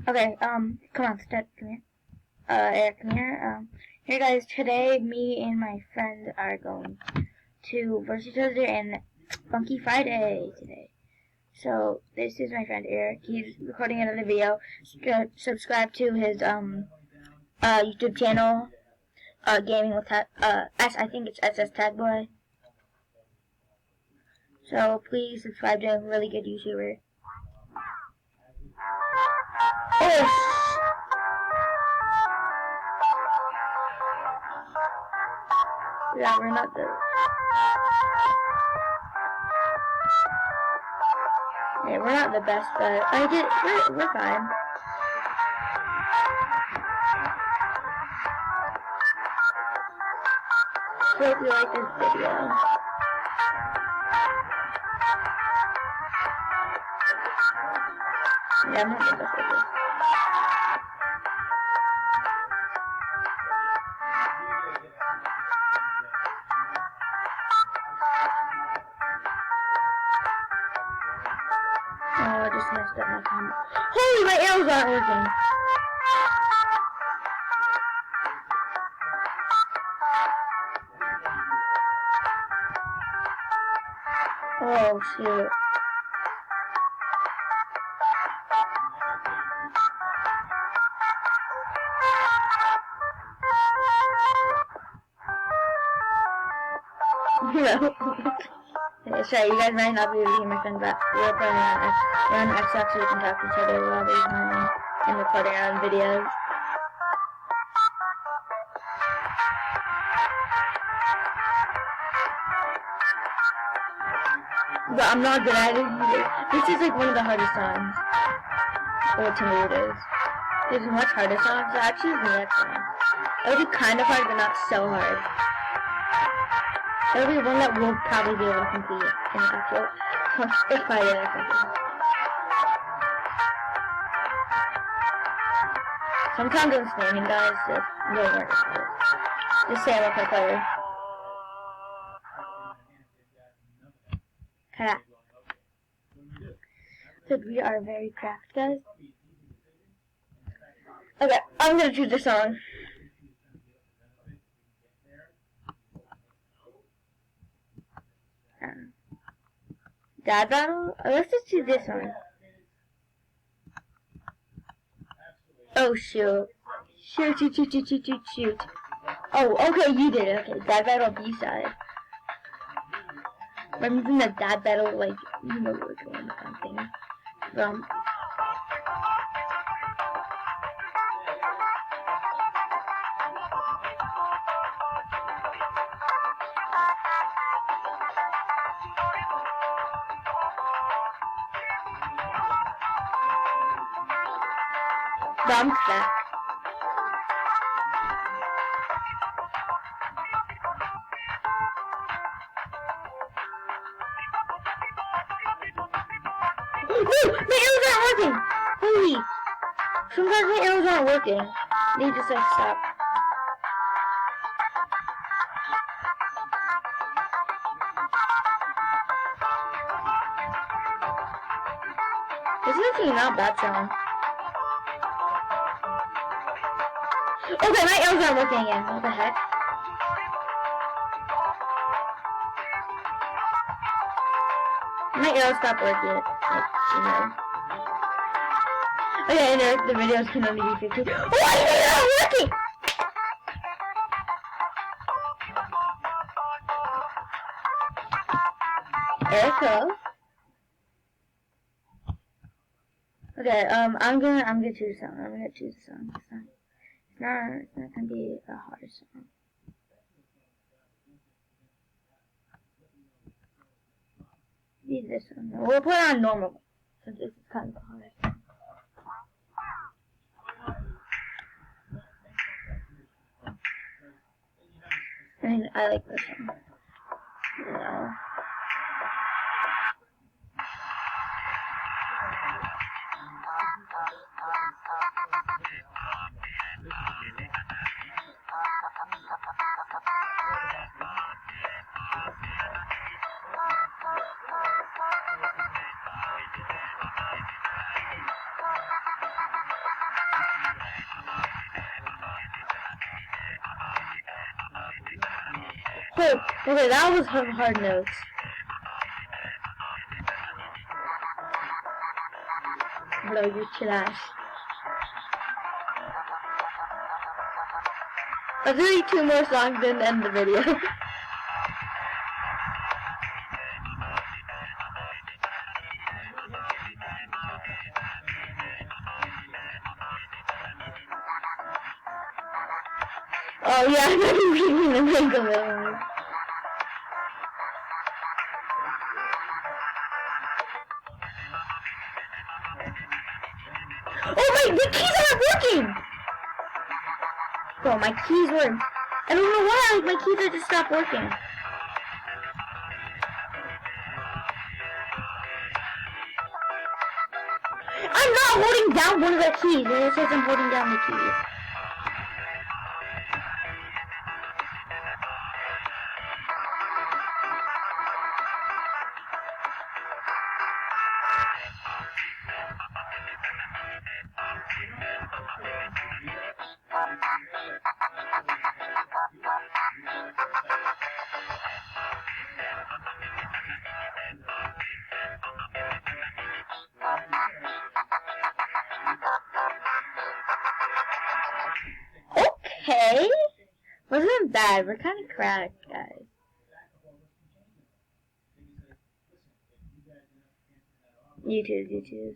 Okay, come on, come here. Eric, come here. Here guys, today me and my friend are going to verse each other in Funky Friday today. So, this is my friend Eric. He's recording another video. Subscribe to his, YouTube channel, Gaming with, I think it's SS Tagboy. So, please subscribe to a really good YouTuber. Oh, yeah, we're not the... Yeah, we're not the best, but we're fine. So if you like this video, yeah, I'm not the best at this. Oh, I just messed up my camera. Holy, my arrows aren't working. Oh, shoot. Okay, sorry, you guys might not be able to hear my friend, but we're playing on Xbox so we can talk to each other while we're playing and recording our own videos. But I'm not good at it either. This is like one of the hardest songs. Or to me it is. There's much harder songs, so actually the next one. It would be kind of hard, but not so hard. It'll be one that we'll probably be able to complete in the actual Friday or something. Sometimes I'm spamming, guys, just don't worry about it. Just say I'm a pro player. Crap. So we are very cracked, guys. Okay, I'm gonna choose the song. Dad battle? Let's just choose this one. Oh shoot. Shoot. Oh, okay, you did it. Okay, Dad battle B-side. I'm using the Dad battle, like, you know where we're going or something. Bump that. No! My arrows aren't working! Holy! Sometimes my arrows aren't working. They just like stop. This is actually not a bad song. Okay, my arrows aren't working again. What the heck? My arrows stopped working. Like, you know. Okay, and the videos can only be 15. Oh, why is it not working? Erica. Okay, I'm gonna choose a song. I'm gonna choose a song. It's not gonna be a hard song. Maybe this one. We'll put it on normal, since this is kind of hard. I mean, I like this one. No. Oh, okay, that was hard notes. Bro, you trash. Let's do 2 more songs and end the video. Oh yeah, I'm not reading the manga one. Oh my, the keys aren't working! Bro, my keys work. I don't know why, my keys are just stopped working. I'm not holding down one of the keys, and it says I'm holding down the keys. Okay, wasn't bad. We're kind of cracked, guys. YouTube.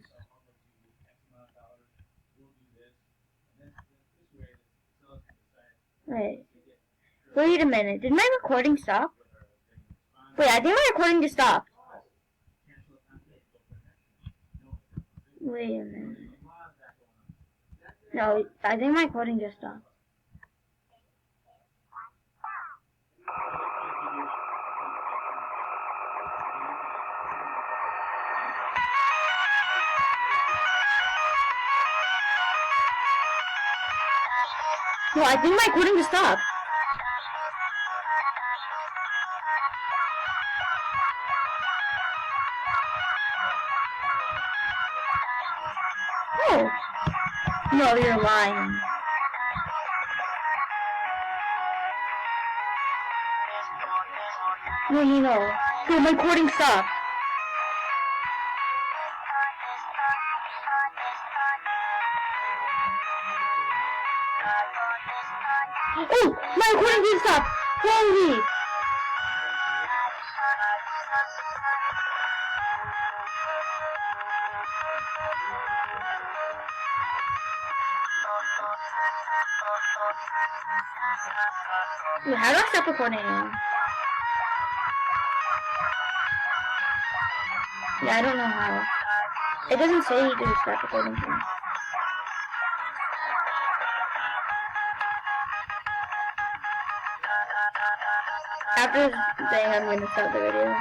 Wait a minute. Did my recording stop? Wait, I think my recording just stopped. Wait a minute. No, I think my recording just stopped. No, I think my recording just stopped. Oh. No, you're lying. No. Dude, my recording stopped. Oh, my recording did stop. Holy. Wait, how do I stop recording now? Yeah, I don't know how. It doesn't say you do stop recording things. After this thing, I'm gonna stop the video.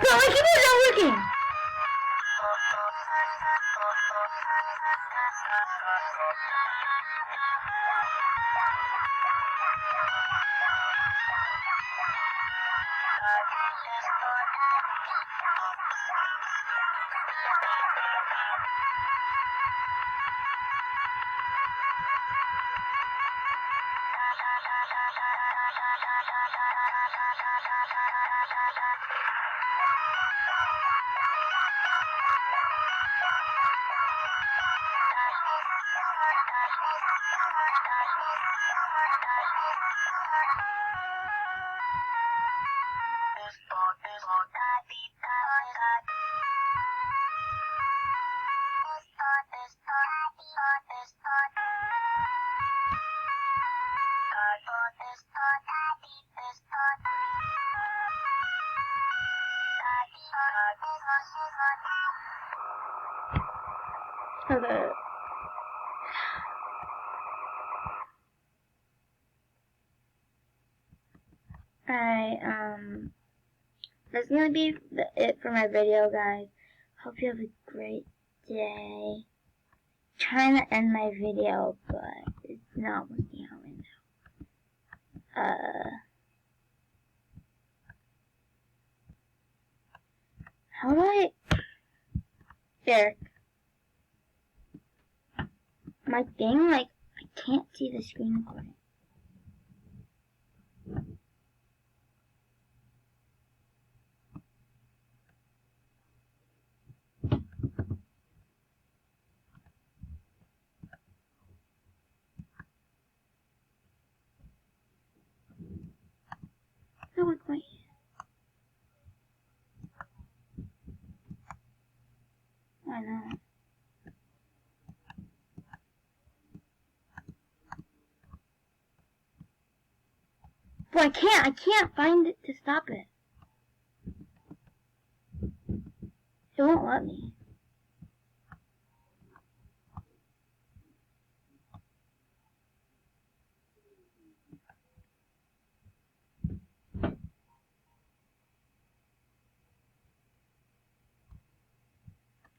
Bro, my keyboard's not working! Okay. Alright, that's gonna be it for my video, guys. Hope you have a great day. Trying to end my video, but it's not working out right now. How do I... There. My thing, like, I can't see the screen recording. Oh, wait. I know. But I can't find it to stop it. It won't let me.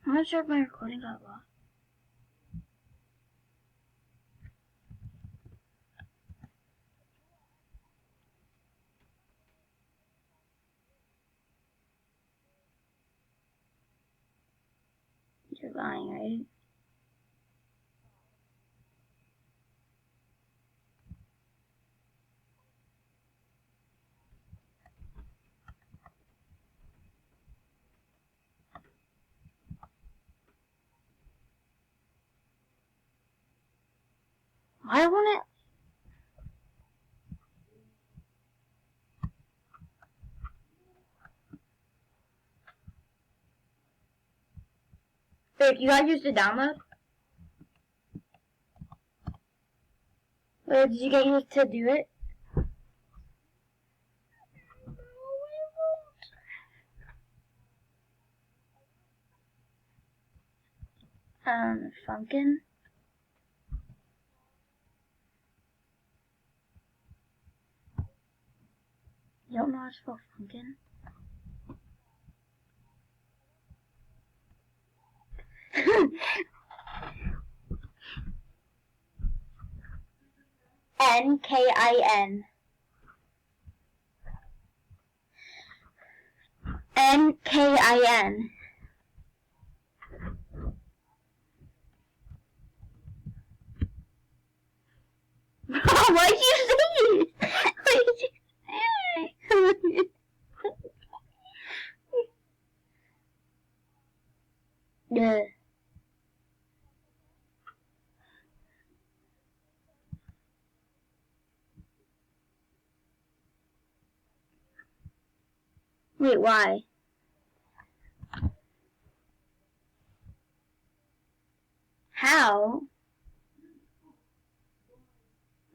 I'm not sure if my recording got lost. You're lying, right? Why won't it? Wait, you guys used to download? Wait, did you get used to do it? Funkin'? You don't know how to spell Funkin'? Nkin. Nkin. Why'd you say it? Yeah. Wait, why? How?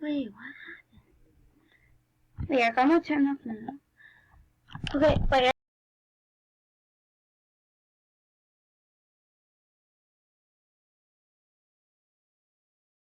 Wait, what happened? Wait, I'm gonna turn off now. Okay, wait.